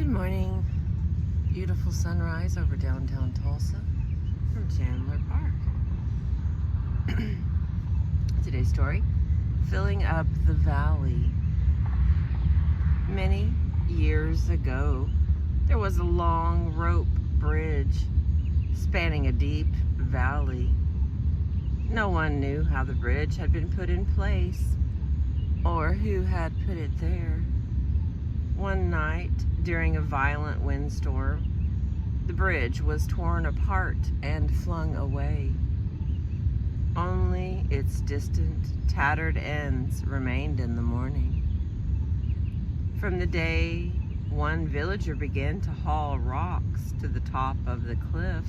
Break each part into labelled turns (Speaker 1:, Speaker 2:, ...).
Speaker 1: Good morning. Beautiful sunrise over downtown Tulsa from Chandler Park. Today's story, filling up the valley. Many years ago, there was a long rope bridge spanning a deep valley. No one knew how the bridge had been put in place or who had put it there. One night, during a violent windstorm, the bridge was torn apart and flung away. Only its distant, tattered ends remained in the morning. From the day one villager began to haul rocks to the top of the cliff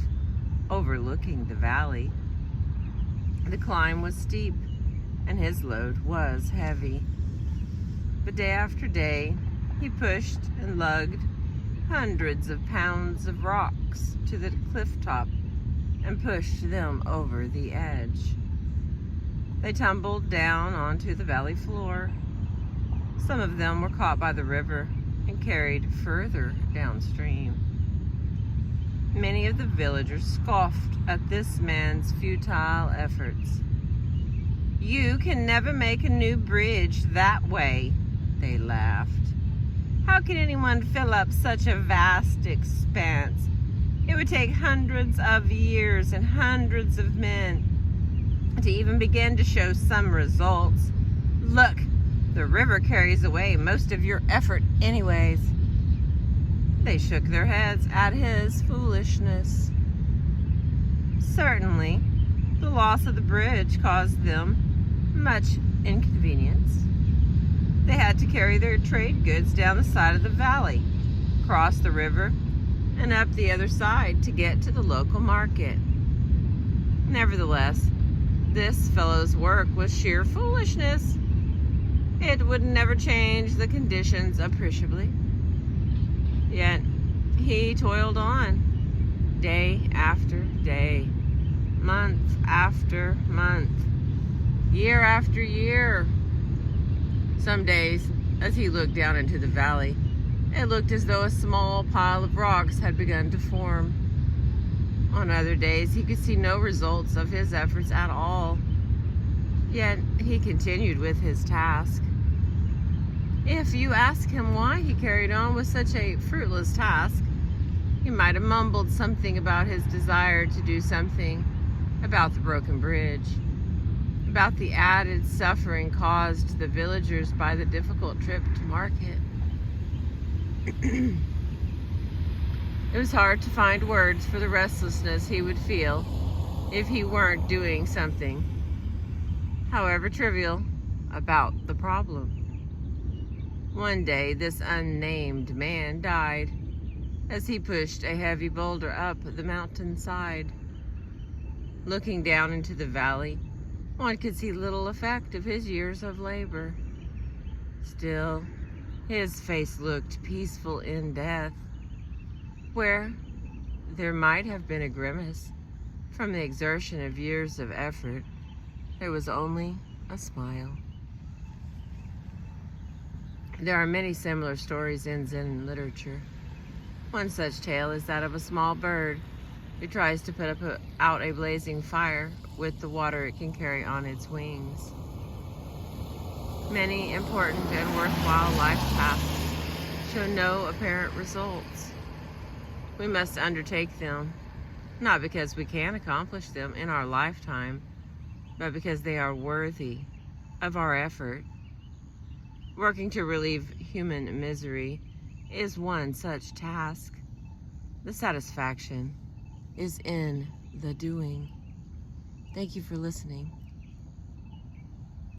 Speaker 1: overlooking the valley, the climb was steep and his load was heavy. But day after day, he pushed and lugged hundreds of pounds of rocks to the cliff top and pushed them over the edge. They tumbled down onto the valley floor. Some of them were caught by the river and carried further downstream. Many of the villagers scoffed at this man's futile efforts. "You can never make a new bridge that way," they laughed. "How can anyone fill up such a vast expanse? It would take hundreds of years and hundreds of men to even begin to show some results. Look, the river carries away most of your effort anyways." They shook their heads at his foolishness. Certainly, the loss of the bridge caused them much inconvenience. They had to carry their trade goods down the side of the valley, cross the river, and up the other side to get to the local market. Nevertheless, this fellow's work was sheer foolishness. It would never change the conditions appreciably. Yet, he toiled on, day after day, month after month, year after year. Some days, as he looked down into the valley, it looked as though a small pile of rocks had begun to form. On other days, he could see no results of his efforts at all. Yet, he continued with his task. If you ask him why he carried on with such a fruitless task, he might have mumbled something about his desire to do something about the broken bridge, about the added suffering caused to the villagers by the difficult trip to market. It was hard to find words for the restlessness he would feel if he weren't doing something, however trivial, about the problem. One day, this unnamed man died as he pushed a heavy boulder up the mountainside. Looking down into the valley, one could see little effect of his years of labor. Still, his face looked peaceful in death, where there might have been a grimace from the exertion of years of effort. There was only a smile. There are many similar stories in Zen literature. One such tale is that of a small bird who tries to put out a blazing fire with the water it can carry on its wings. Many important and worthwhile life tasks show no apparent results. We must undertake them, not because we can accomplish them in our lifetime, but because they are worthy of our effort. Working to relieve human misery is one such task. The satisfaction is in the doing. Thank you for listening.